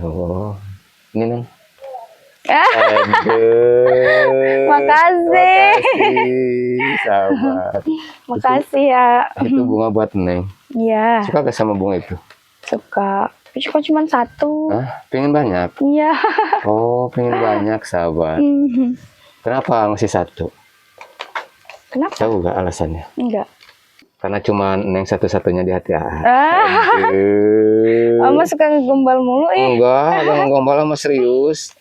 Oh, ini Neng. Ah, Aduh. makasih. Makasih, sahabat. Makasih ya. Itu bunga buat Neng. Iya, Suka gak sama bunga itu? suka. Tapi suka cuma satu. Hah? Pengen banyak? Iya. Oh, pengen banyak, sahabat. Kenapa mesti satu? Kenapa? Tahu gak alasannya? Enggak. Karena cuma Neng satu-satunya di hati Aa. Ah, Aduh. Mama suka ngegombal mulu Enggak, yang gombal sama serius.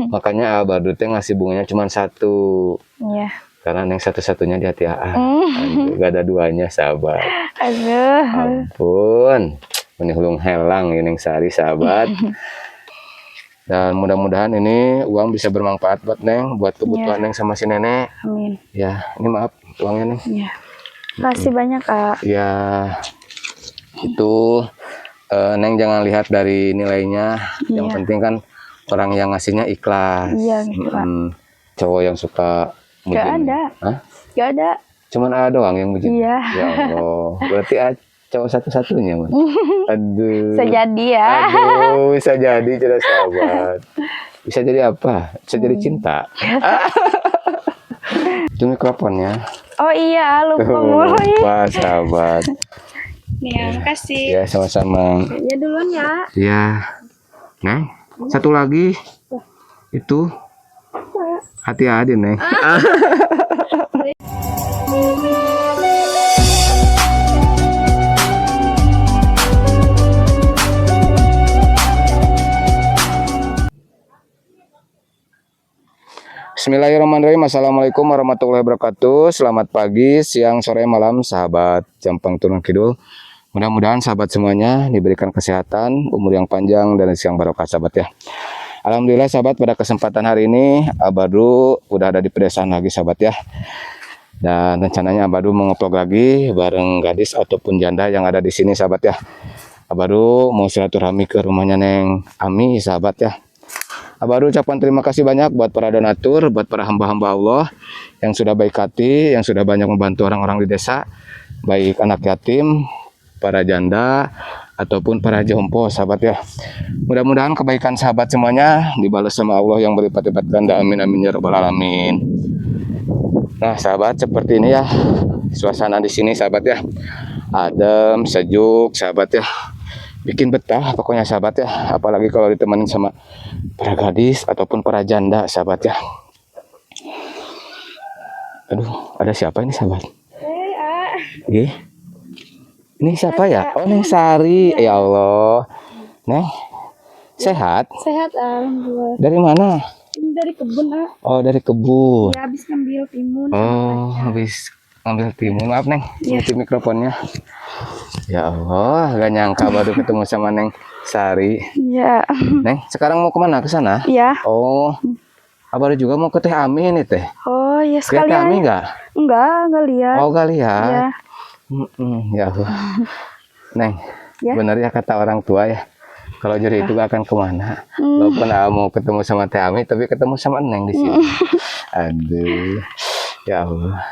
Makanya Abah teh ngasih bunganya cuma satu. Iya. Karena Neng satu-satunya di hati Aa. Aduh, gak ada duanya, sahabat. Aduh. Ampun. Ini hulung helang ini Neng Sari, sahabat. Dan mudah-mudahan ini uang bisa bermanfaat buat Neng, buat kebutuhan Neng sama si nenek. Amin. Ya, ini maaf uangnya Neng. Iya. Makasih banyak, Kak. Ya, itu Neng jangan lihat dari nilainya. Yang penting kan orang yang ngasihnya ikhlas. Iya, Kak. Cowok yang suka muji. Gak ada. Hah? Gak ada. Cuman ada doang yang muji. Iya. Ya Allah. Berarti cowok satu-satunya, Man. Aduh. Bisa jadi ya. Aduh, bisa jadi jelas, sahabat. Bisa jadi apa? Bisa jadi cinta. Itu mikrofonnya. Oh iya, lupa mulu ya. Lupa, sahabat. Nih, ya, makasih. Ya, sama-sama. Ya duluan ya. Ya. Neng, satu lagi. Itu. Hati-hati, Neng. Bismillahirrahmanirrahim. Assalamualaikum warahmatullahi wabarakatuh. Selamat pagi, siang, sore, malam, sahabat Jampang Turun Kidul. Mudah-mudahan sahabat semuanya diberikan kesehatan, umur yang panjang, dan rezeki yang barokah, sahabat ya. Alhamdulillah, sahabat, pada kesempatan hari ini Abadu udah ada di pedesaan lagi, sahabat ya. Dan rencananya Abadu mau ngeplog lagi bareng gadis ataupun janda yang ada di sini, sahabat ya. Abadu mau silaturahmi ke rumahnya Neng Ami, sahabat ya. Abadu ucapkan terima kasih banyak buat para donatur, buat para hamba-hamba Allah yang sudah baik hati, yang sudah banyak membantu orang-orang di desa, baik anak yatim, para janda, ataupun para jompo, sahabat ya. Mudah-mudahan kebaikan sahabat semuanya dibalas sama Allah yang berlipat-lipat ganda. Amin amin ya rabbal alamin. Nah, sahabat, seperti ini ya suasana di sini, sahabat ya. Adem, sejuk, sahabat ya. Bikin betah pokoknya, sahabat ya. Apalagi kalau ditemenin sama para gadis ataupun para janda, sahabat ya. Aduh, ada siapa ini, sahabat? Iya. Ini siapa ya? Oh, Neng Sari. Ya Allah. Neng, sehat? Sehat, alhamdulillah. Dari mana? Ini dari kebun, Oh, dari kebun. Ya, habis ngambil timun. Oh, habis ngambil timun. Maaf, Neng. Ya. Ini mikrofonnya. Ya Allah, gak nyangka baru ketemu sama Neng Sari. Iya. Neng, sekarang mau kemana? Ke sana? Iya. Oh, Abah juga mau ke Teh Ami ini, Teh. Oh, ya Lihat Teh sekalian. Ami nggak? Enggak lihat. Oh, gak lihat. Iya. Ya Allah. Neng, Ya. bener ya kata orang tua ya. Kalau jadi itu gak akan kemana. Walaupun mau ketemu sama Teh Ami, tapi ketemu sama Neng di sini. Aduh, ya Allah.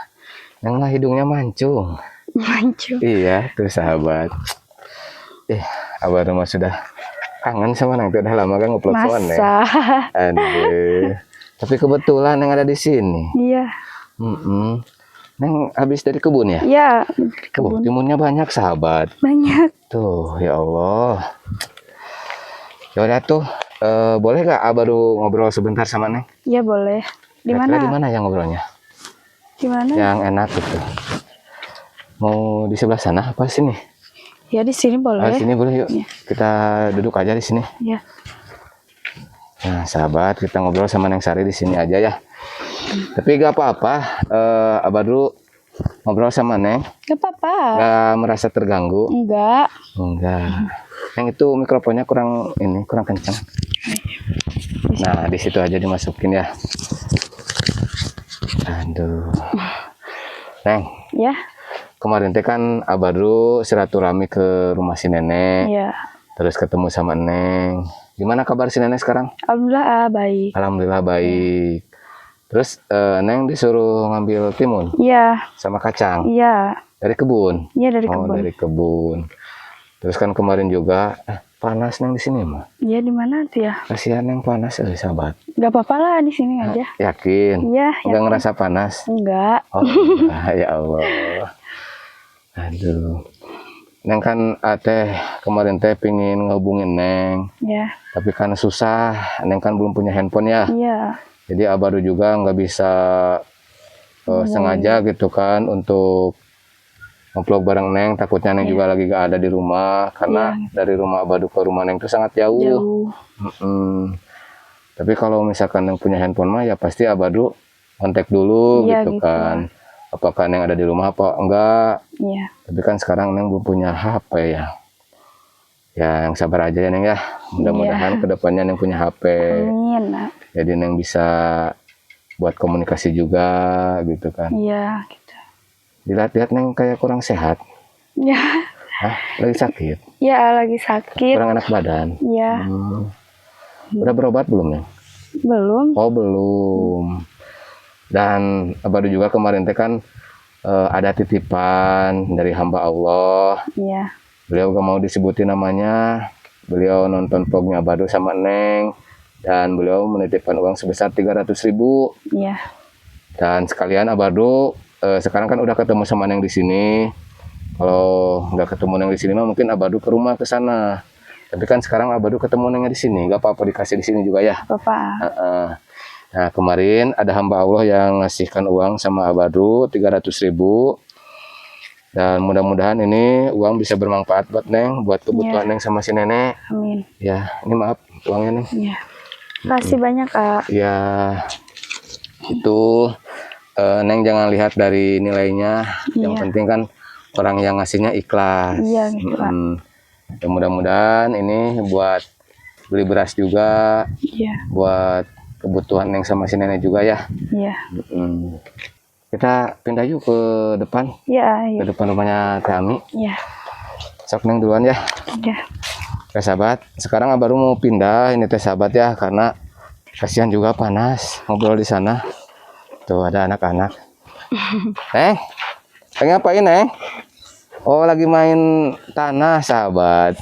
Neng lah hidungnya mancung. Mancung. Iya, tuh sahabat. Abah rumah sudah kangen sama Neng. Udah lama kan ngeplok sama Neng. Masa. Aduh. Tapi kebetulan Neng ada di sini. Iya. Neng habis dari kebun ya? Iya. Kebun timunnya banyak, sahabat. Banyak. Tuh, ya Allah. Yaudah tuh, boleh gak baru ngobrol sebentar sama Neng? Iya boleh. Di Kira-kira mana? di mana yang ngobrolnya? Di mana? Yang enak gitu. Mau di sebelah sana apa sini? Ya di sini boleh. Sini boleh yuk. Iya. Kita duduk aja di sini. Iya. Nah, sahabat, kita ngobrol sama Neng Sari di sini aja ya. Tapi gak apa-apa. Abah dulu ngobrol sama Neng. Gak apa-apa. Gak merasa terganggu. Enggak. Enggak. Yang itu mikrofonnya kurang kencang. Nah, di situ aja dimasukin ya. Aduh. Neng, Ya. kemarin teh kan Abah dulu silaturahmi ke rumah si nenek. Iya. Terus ketemu sama Neng. Gimana kabar si nenek sekarang? Alhamdulillah baik. Alhamdulillah baik. Terus Neng disuruh ngambil timun Iya. sama kacang Iya. dari kebun. Iya dari Oh, kebun. dari kebun. Terus kan kemarin juga panas neng di sini mah. Iya di mana tuh ya? Kasihan neng panas sahabat. Gak apa-apa lah di sini aja. Yakin? Iya. Enggak ngerasa panas? Enggak. Oh enggak, ya Allah. Aduh. Neng kan teh kemarin teh pingin ngehubungin neng. Ya. Tapi kan susah. Neng kan belum punya handphone ya. Iya. Jadi Abadu juga nggak bisa sengaja gitu kan untuk ngevlog bareng Neng. Takutnya Neng juga lagi gak ada di rumah karena dari rumah Abadu ke rumah Neng itu sangat jauh. Jauh. Tapi kalau misalkan Neng punya handphone mah ya pasti Abadu kontak dulu gitu kan. Apakah Neng ada di rumah apa enggak? Iya. Tapi kan sekarang Neng belum punya HP ya. Ya yang sabar aja ya Neng ya. Mudah-mudahan kedepannya Neng punya HP. Amin. Jadi Neng bisa buat komunikasi juga gitu kan. Iya gitu. Dilihat-lihat Neng kayak kurang sehat. Ya. Hah? Lagi sakit? Ya lagi sakit. Kurang enak badan? Iya. Udah berobat belum Neng? Belum. Oh belum. Dan Abadu juga kemarin teh kan ada titipan dari hamba Allah. Iya. Beliau gak mau disebutin namanya. Beliau nonton vlognya Abadu sama Neng. Dan beliau menitipkan uang sebesar 300.000. Iya. Dan sekalian Abadu sekarang kan udah ketemu sama Neng di sini. Kalau nggak ketemu Neng di sini mah mungkin Abadu ke rumah ke sana. Tapi kan sekarang Abadu ketemu Neng di sini, nggak apa-apa dikasih di sini juga ya. Bapak. Nah kemarin ada hamba Allah yang ngasihkan uang sama Abadu 300.000. Dan mudah-mudahan ini uang bisa bermanfaat buat Neng, buat kebutuhan Neng sama si nenek. Amin. Ya, ini maaf uangnya Neng. Iya. Makasih banyak Kak. Ya, itu Neng jangan lihat dari nilainya. Yang penting kan orang yang ngasihnya ikhlas. Iya gitu Kak. Ya, mudah-mudahan ini buat beli beras juga. Iya. Buat kebutuhan Neng sama si nenek juga ya. Iya. Kita pindah yuk ke depan. Iya. Ke depan rumahnya Teh Ami. Iya. Sok Neng duluan ya. Iya. Oke sahabat, sekarang baru mau pindah ini teh sahabat ya, karena kasihan juga panas ngobrol di sana. Tuh ada anak-anak. Lagi ngapain Oh lagi main tanah sahabat.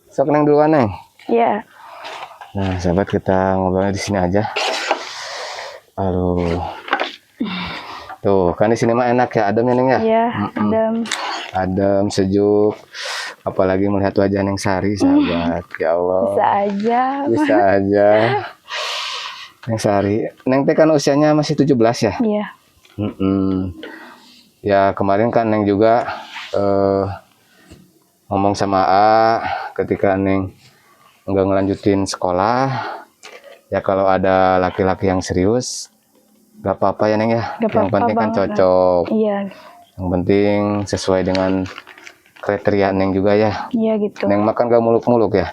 Sok Neng duluan Neng. Iya. Nah sahabat kita ngobrolnya di sini aja. Aduh. Tuh kan di sini mah enak ya, adem ya Neng ya. Iya, adem. Adem, sejuk. Apalagi melihat wajah Neng Sari sahabat. Ya Allah. Bisa aja. Bisa aja. Neng Sari, Neng teh kan usianya masih 17 ya? Iya. Ya kemarin kan Neng juga ngomong sama A ketika Neng enggak ngelanjutin sekolah. Ya kalau ada laki-laki yang serius, gak apa-apa ya Neng ya. Yang penting kan cocok. Iya. Yang penting sesuai dengan kriteria Neng juga ya. Iya gitu. Neng makan gak muluk-muluk ya.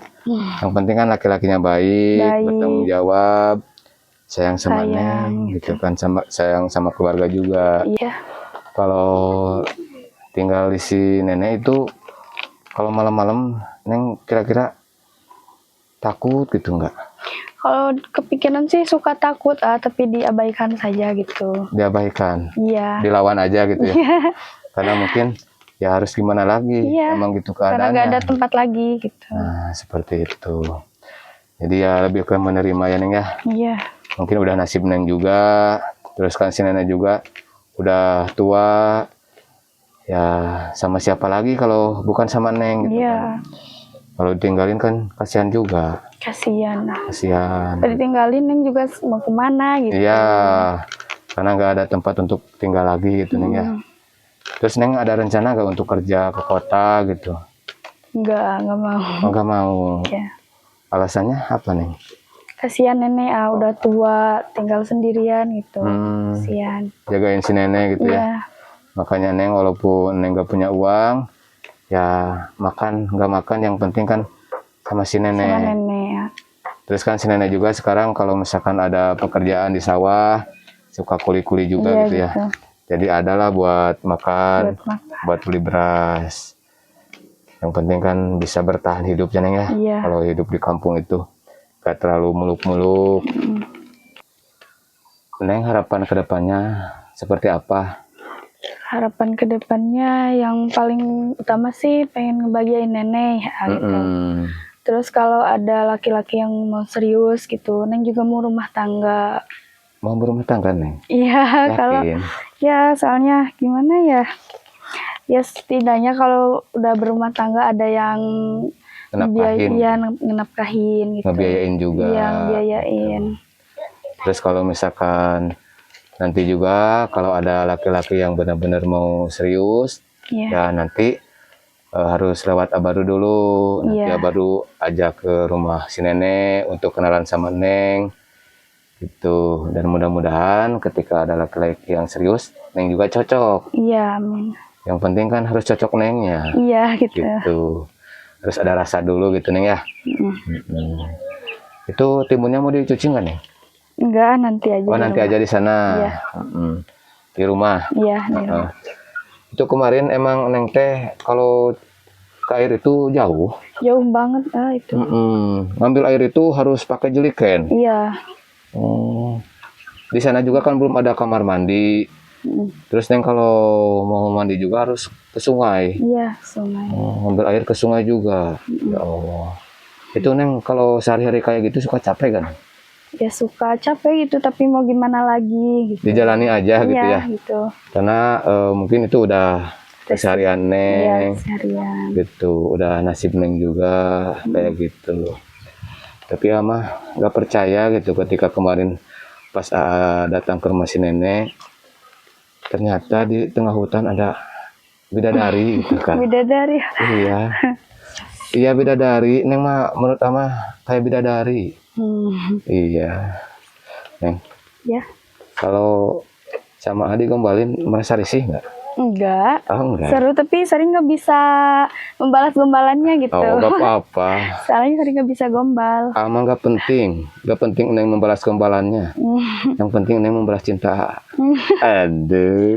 Yang penting kan laki-lakinya baik, bertanggung jawab, sayang sama Neng, gitu kan, sayang sama keluarga juga. Iya. Kalau tinggal di si nenek itu, kalau malam-malam Neng kira-kira takut gitu nggak? Kalau kepikiran sih suka takut, tapi diabaikan saja gitu. Diabaikan? Iya. Dilawan aja gitu ya? Karena mungkin ya harus gimana lagi, emang gitu keadaannya. Karena nggak ada tempat lagi gitu. Nah seperti itu. Jadi ya lebih ke menerima ya Neng ya. Iya. Mungkin udah nasib Neng juga. Terus kan si nenek juga udah tua. Ya sama siapa lagi kalau bukan sama Neng gitu kan. Kalau ditinggalin kan kasihan juga. Kasihan. Kasihan. Tadi tinggalin Neng juga mau kemana gitu. Iya. Karena nggak ada tempat untuk tinggal lagi gitu Neng ya. Terus Neng ada rencana gak untuk kerja ke kota gitu? Enggak mau. Oh, nggak mau. Ya. Alasannya apa Neng? Kasihan nenek udah tua, tinggal sendirian gitu. Kasihan. Jagain si nenek gitu ya. Makanya Neng walaupun Neng gak punya uang, ya makan nggak makan yang penting kan sama si nenek. Sama nenek ya. Terus kan si nenek juga sekarang kalau misalkan ada pekerjaan di sawah suka kuli-kuli juga gitu ya. Jadi adalah buat makan, buat beli beras. Yang penting kan bisa bertahan hidupnya Neng ya. Iya. Kalau hidup di kampung itu gak terlalu muluk-muluk. Neng harapan kedepannya seperti apa? Harapan kedepannya yang paling utama sih pengen ngebahagiain nenek ya, gitu. Mm-mm. Terus kalau ada laki-laki yang mau serius gitu, Neng juga mau rumah tangga. Mau berumah tangga Neng? Iya, kalau Yakin? ya soalnya gimana ya? Ya setidaknya kalau udah berumah tangga ada yang Ngenapkahin? iya, ngenapkahin gitu. Ngebiayain juga. Iya, ngebiayain. Terus kalau misalkan nanti juga kalau ada laki-laki yang benar-benar mau serius, Iya. ya nanti harus lewat Abadu dulu. Nanti Iya. Abadu ajak ke rumah si nenek untuk kenalan sama Neng. Gitu. Dan mudah-mudahan ketika ada laki-laki yang serius, Neng juga cocok. Iya, amin. Yang penting kan harus cocok Nengnya. Iya, gitu. Gitu. Harus ada rasa dulu gitu Neng ya. Itu timunnya mau dicuci nggak Neng? Enggak, nanti aja. Oh di nanti rumah. aja di sana. Iya. Di rumah. Iya, di rumah. Itu kemarin emang Neng teh kalau ke air itu jauh. Jauh banget itu. Ngambil air itu harus pakai jerigen. Iya. Oh. Di sana juga kan belum ada kamar mandi. Terus Neng kalau mau mandi juga harus ke sungai. Iya, sungai. Ngambil air ke sungai juga. Ya Allah. Itu Neng kalau sehari-hari kayak gitu suka capek kan? Ya suka capek gitu, tapi mau gimana lagi gitu. Dijalani aja gitu Iya, ya. gitu. Karena mungkin itu udah keseharian Iya, Neng. seharian. Gitu. Udah nasib Neng juga kayak gitu. Tapi mah nggak percaya gitu ketika kemarin pas datang ke rumah si nenek, ternyata di tengah hutan ada bidadari gitu kan. Bidadari. Iya. Iya bidadari. Neng mah menurut Ama kayak bidadari. Iya. Neng. Ya. Kalau sama Adi gombalin merasa risih nggak? Enggak. Oh enggak. Seru tapi sering nggak bisa membalas gombalannya gitu. Oh nggak apa-apa. Soalnya sering nggak bisa gombal. Ama nggak penting. Nggak penting Neng membalas gombalannya. Yang penting Neng membalas cinta. Aduh.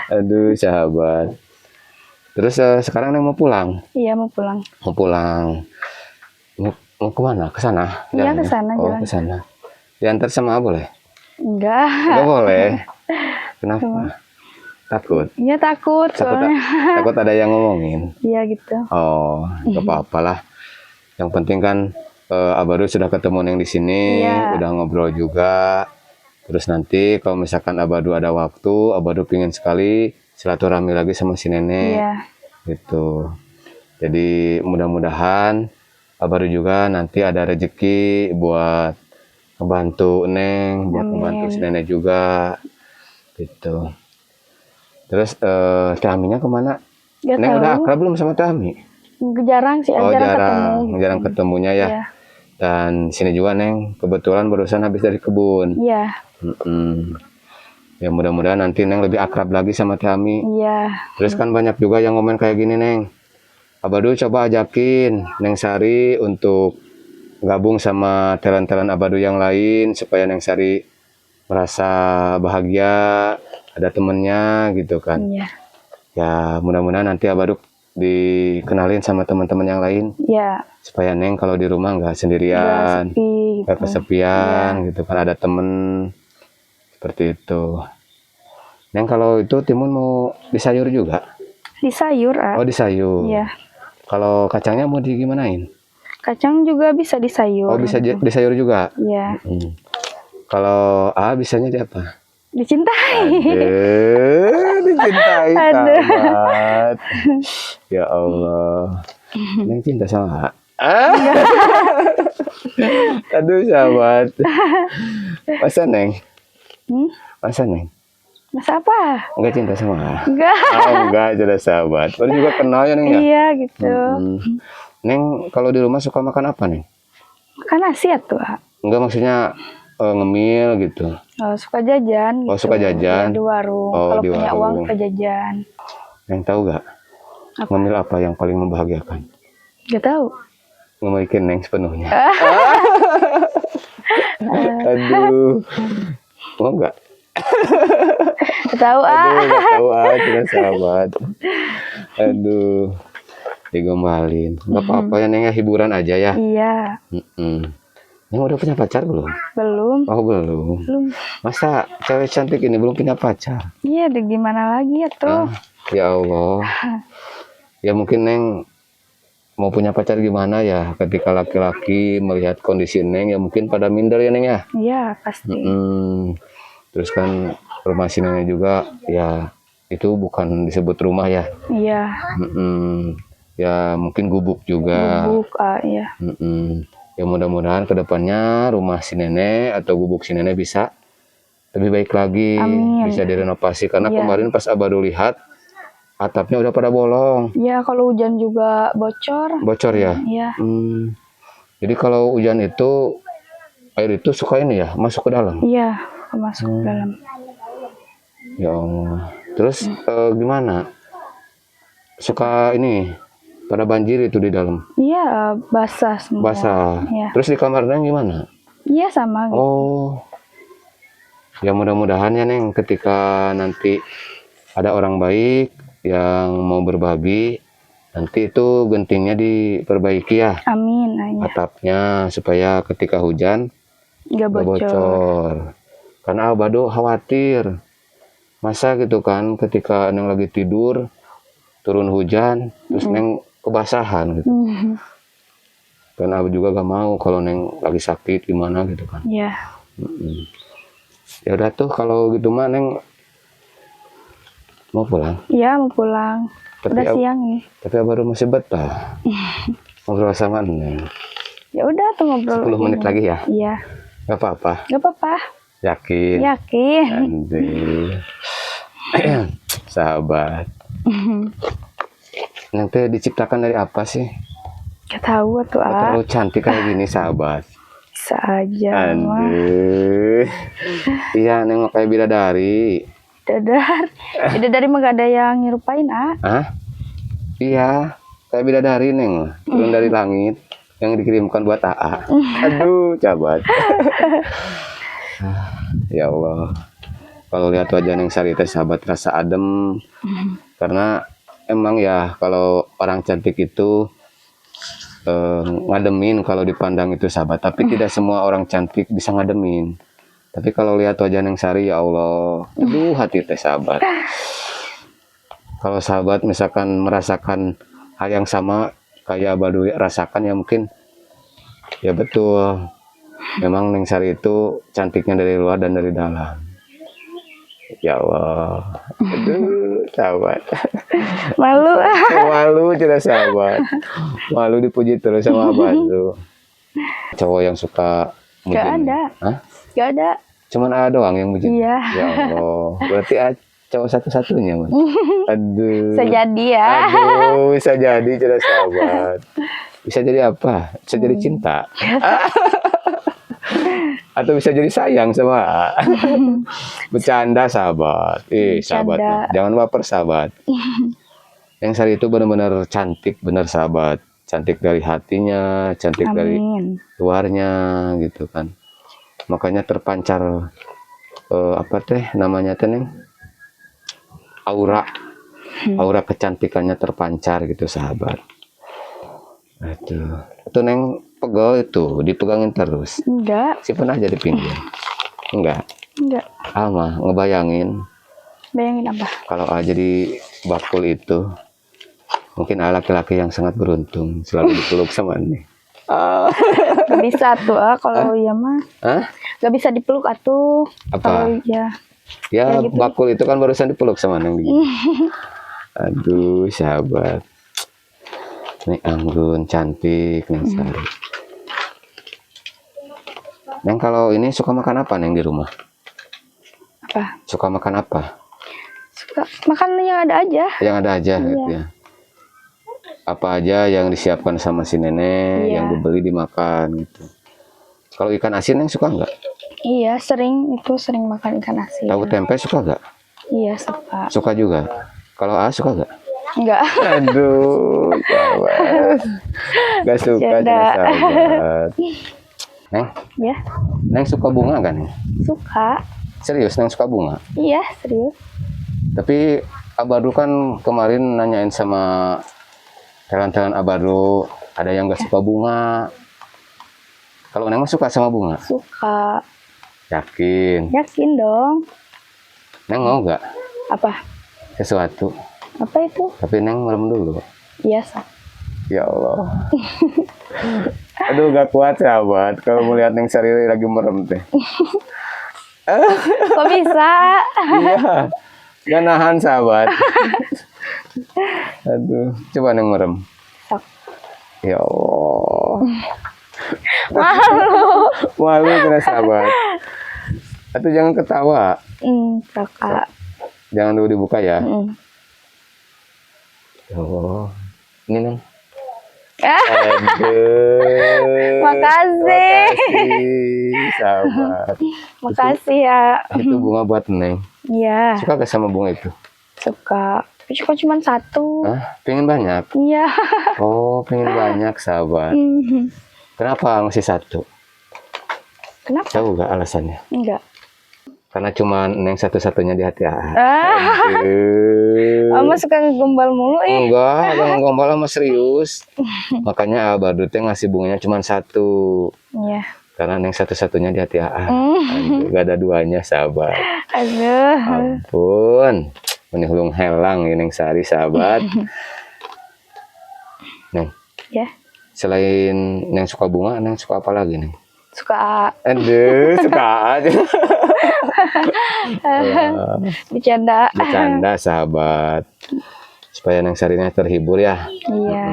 Aduh sahabat. Terus sekarang Neng mau pulang? Iya, mau pulang. Mau pulang. Mau kemana? Ke sana? Iya, jalannya? ke sana Oh, jalan. ke sana. Diantar sama boleh? Enggak. Enggak boleh. Kenapa? Takut. Iya, takut soalnya. Takut ada yang ngomongin. Iya gitu. Oh, nggak apa-apa lah. Yang penting kan Abadu sudah ketemu Neng di sini, Iya. udah ngobrol juga. Terus nanti kalau misalkan Abadu ada waktu, Abadu pingin sekali silaturahmi lagi sama si nenek. Iya. Gitu. Jadi mudah-mudahan Abadu juga nanti ada rezeki buat ngebantu Neng, buat Amin. ngebantu si nenek juga. Gitu. Terus Teh Aminya kemana? Gak Neng udah tahu. akrab belum sama Teh Ami? Jarang sih, Oh jarang ketemu. jarang, jarang ketemunya ya. Iya. Dan sini juga Neng, kebetulan barusan habis dari kebun. Iya. Ya mudah-mudahan nanti Neng lebih akrab lagi sama Teh Ami. Iya. Terus kan banyak juga yang ngomen kayak gini Neng. Abadu coba ajakin Neng Sari untuk gabung sama talent-talent Abadu yang lain supaya Neng Sari merasa bahagia, ada temennya gitu kan. Iya. Ya mudah-mudahan nanti Abadu dikenalin sama teman-teman yang lain Iya. supaya Neng kalau di rumah nggak sendirian, Nggak sepi nggak gitu. kesepian gitu kan, ada temen seperti itu. Neng kalau itu timun mau disayur juga? Di sayur, Oh disayur. Iya. Kalau kacangnya mau digimanain? Kacang juga bisa disayur. Oh bisa disayur juga. Iya. Kalau bisanya di apa? Dicintai. Dicintai Aduh. sahabat. Ya Allah. Neng cinta sama Aduh sahabat. Masa Neng? Masa Neng? Masa apa? Enggak cinta sama Enggak. Oh enggak, jelas sahabat. Baru juga kenal ya Neng ya? Iya gitu. Neng kalau di rumah suka makan apa Neng? Makan nasi ya tuh. Enggak maksudnya ngemil gitu. Oh, suka jajan. Oh gitu. suka jajan? Ya, di warung. Oh, Kalau di punya warung. uang suka jajan. Neng tahu gak? Apa? Ngemil apa yang paling membahagiakan? Gak tahu. Memilikin Neng sepenuhnya. Aduh. Mau enggak? Gak tahu Aduh, gak tahu tidak sahabat. Aduh, digombalin. Gak apa-apa ya Neng ya, hiburan aja ya. Iya. Neng udah punya pacar belum? Belum. Oh belum. Belum. Masa cewek cantik ini belum punya pacar? Iya, deh gimana lagi ya tuh? Ya Allah. Ya mungkin Neng mau punya pacar gimana ya ketika laki-laki melihat kondisi Neng ya mungkin pada minder ya Neng ya. Iya, pasti. Terus kan rumah si Nenek juga ya itu bukan disebut rumah ya. Iya. Ya mungkin gubuk juga. Gubuk, iya. Ya mudah-mudahan kedepannya rumah si Nenek atau gubuk si Nenek bisa lebih baik lagi. Amin. Bisa direnovasi karena Iya. kemarin pas Abadu lihat atapnya udah pada bolong. Iya, kalau hujan juga bocor. Bocor ya. Iya. Jadi kalau hujan itu air itu suka ini ya masuk ke dalam. Iya, masuk ke dalam. Ya Allah. Terus gimana? Suka ini pada banjir itu di dalam. Iya, basah semua. Basah. Iya. Terus di kamarnya gimana? Iya, sama gitu. Oh. Ya mudah-mudahan ya Neng ketika nanti ada orang baik yang mau berbagi nanti itu gentingnya diperbaiki ya. Amin. Iya. Atapnya supaya ketika hujan Nggak nggak bocor. Karena Abado khawatir. Masa gitu kan ketika Neng lagi tidur turun hujan terus Neng kebasahan gitu. Karena Abah juga gak mau kalau Neng lagi sakit gimana gitu kan. Iya. Ya udah tuh kalau gitu mah Neng mau pulang. Iya, mau pulang. Udah siang nih. Tapi baru masih betah. Ngobrol sama Neng. Ya udah tuh ngobrol. 10 menit lagi ya? Iya. Gak apa-apa. Gak apa-apa. Yakin? Yakin. Andai. Sahabat. Neng teh diciptakan dari apa sih? Gak tahu tuh, Terlalu cantik kayak gini sahabat. Bisa aja mah. Andai. Iya Neng mau kayak bidadari. Bidadari mah gak ada yang nyerupain, Hah? Iya, kayak bidadari Neng, turun dari langit yang dikirimkan buat AA. Aduh, sahabat. Ya Allah. Kalau lihat wajah Neng Sari teh sahabat rasa adem. Karena emang ya kalau orang cantik itu ngademin kalau dipandang itu sahabat. Tapi tidak semua orang cantik bisa ngademin. Tapi kalau lihat wajah Neng Sari ya Allah, aduh hati teh sahabat. Kalau sahabat misalkan merasakan hal yang sama kayak Abadu rasakan ya mungkin ya betul. Memang Neng Sari itu cantiknya dari luar dan dari dalam. Ya Allah. Aduh, sahabat. Malu. Malu tidak sahabat. Malu dipuji terus sama Abadu. Cowok yang suka muji. Gak ada. Hah? Gak ada. Cuman ada doang yang muji. Iya. Ya Allah. Berarti cowok satu-satunya, Man. Aduh. Bisa jadi ya. Aduh, bisa jadi tidak sahabat. Bisa jadi apa? Bisa jadi cinta. Atau bisa jadi sayang sama. Bercanda sahabat. Sahabat. Bercanda. Jangan baper sahabat. Yang Sari itu benar-benar cantik, benar sahabat. Cantik dari hatinya, cantik dari luarnya gitu kan. Makanya terpancar apa teh namanya teh Neng? Aura kecantikannya terpancar gitu sahabat. Itu Neng pegel itu dipegangin terus. Enggak. Simpen aja di pinggir. Enggak. Mah ngebayangin. Bayangin apa? Kalau aja di bakul itu mungkin laki-laki yang sangat beruntung selalu dipeluk sama nih. Gak bisa tuh kalau iya mah. Gak bisa dipeluk atuh. Apa? Ya gitu. Bakul itu kan barusan dipeluk sama Neng. Aduh sahabat. Neng anggun cantik Neng Sari. Neng kalau ini suka makan apa Neng di rumah? Apa? Suka makan apa? Suka makan yang ada aja. Yang ada aja gitu ya. Apa aja yang disiapkan sama si nenek, yang dibeli dimakan gitu. Kalau ikan asin Neng suka nggak? Iya, sering makan ikan asin. Tahu tempe suka nggak? Iya, suka. Suka juga. Kalau suka nggak? Enggak. Aduh, sahabat. Gak suka sahabat. Neng? Ya. Neng suka bunga kan? Suka. Serius Neng suka bunga? Iya, serius. Tapi Abadu kan kemarin nanyain sama telan-telan Abadu, ada yang gak suka bunga. Kalau Neng mah suka sama bunga? Suka. Yakin? Yakin dong. Neng mau gak Apa? sesuatu? Apa itu? Tapi Neng merem dulu. Iya, Sa. Ya Allah. Aduh gak kuat sahabat kalau melihat Neng Sari lagi merem teh. Kok bisa? Iya. Gak nahan sahabat. Aduh, coba Neng merem. Sok. Ya Allah. Malu. Malu kena sahabat. Atau jangan ketawa. Kakak. Jangan dulu dibuka ya. Mm. Ya Allah. Ini Neng. Ah, Aduh. Makasih. Makasih, sahabat. makasih ya. Itu bunga buat Neng. Iya, Suka gak sama bunga itu? suka. Tapi cuma satu. Hah? Pengen banyak? Iya. Oh, pengen banyak sahabat. Mhm. Kenapa masih satu? Kenapa? Tahu gak alasannya? Enggak. Karena cuma Neng satu-satunya di hati Aa. Ama suka ngegombal mulu Enggak, jangan gombal sama serius. Makanya Abah teh ngasih bunganya cuma satu. Iya. Karena Neng satu-satunya di hati Aa. Mm. Aduh, gak ada duanya sahabat. Aduh. Ampun. Menihulung helang ya Neng Sari sahabat. Neng, Ya, selain Neng suka bunga, Neng suka apa lagi Neng? suka Aduh, suka aja. bercanda. Bercanda sahabat. Supaya Neng Sarinya terhibur ya. Iya.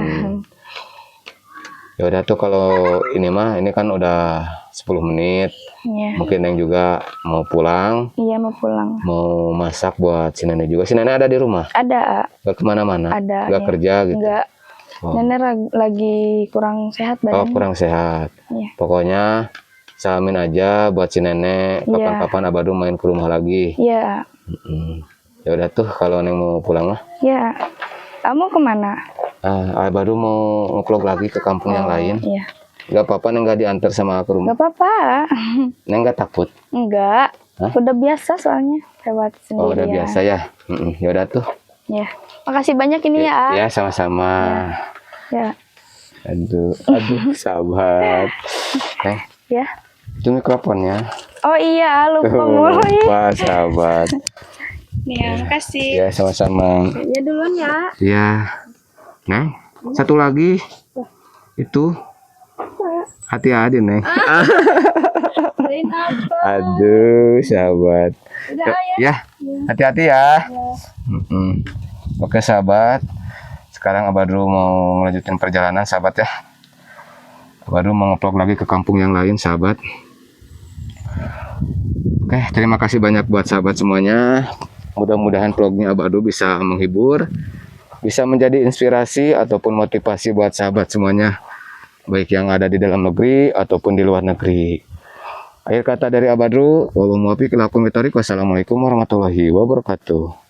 Ya udah tuh kalau ini mah ini kan udah 10 menit. Iya. Mungkin Neng juga mau pulang, Iya, mau pulang. mau masak buat si nenek juga. Si nenek ada di rumah? Ada. Gak kemana-mana? Ada, Gak ya. kerja gitu? Enggak. Oh. Nenek lagi kurang sehat Oh, badannya. kurang sehat. Iya. Pokoknya salamin aja buat si nenek. Iya. Kapan-kapan Abadu main ke rumah lagi. Iya. Ya udah tuh kalau Neng mau pulang mah. Iya. Kamu kemana? Abadu mau nge-vlog lagi ke kampung yang lain. Iya. Gak apa-apa Neng gak diantar sama ke rumah. Gak apa-apa. Neng gak takut? Enggak. Hah? Udah biasa soalnya lewat sendirian. Oh udah biasa ya. Ya udah tuh. Ya. Makasih banyak ini ya. Ya sama-sama. Ya. Aduh sahabat. Ya. Itu mikrofonnya. Oh iya, lupa mulu ya. Lupa sahabat. Nih, ya, makasih. Ya sama-sama. Ya duluan ya. Ya. Neng, satu lagi. Itu. Hati-hati Neng. Beliin apa? Aduh sahabat. Udah Ya, hati-hati ya. Oke sahabat. Sekarang Abadru mau melanjutkan perjalanan sahabat ya. Abadru mau nge-vlog lagi ke kampung yang lain sahabat. Oke, terima kasih banyak buat sahabat semuanya. Mudah-mudahan vlognya Abadru bisa menghibur, bisa menjadi inspirasi ataupun motivasi buat sahabat semuanya, baik yang ada di dalam negeri ataupun di luar negeri. Akhir kata dari Abadru, wassalamualaikum warahmatullahi wabarakatuh.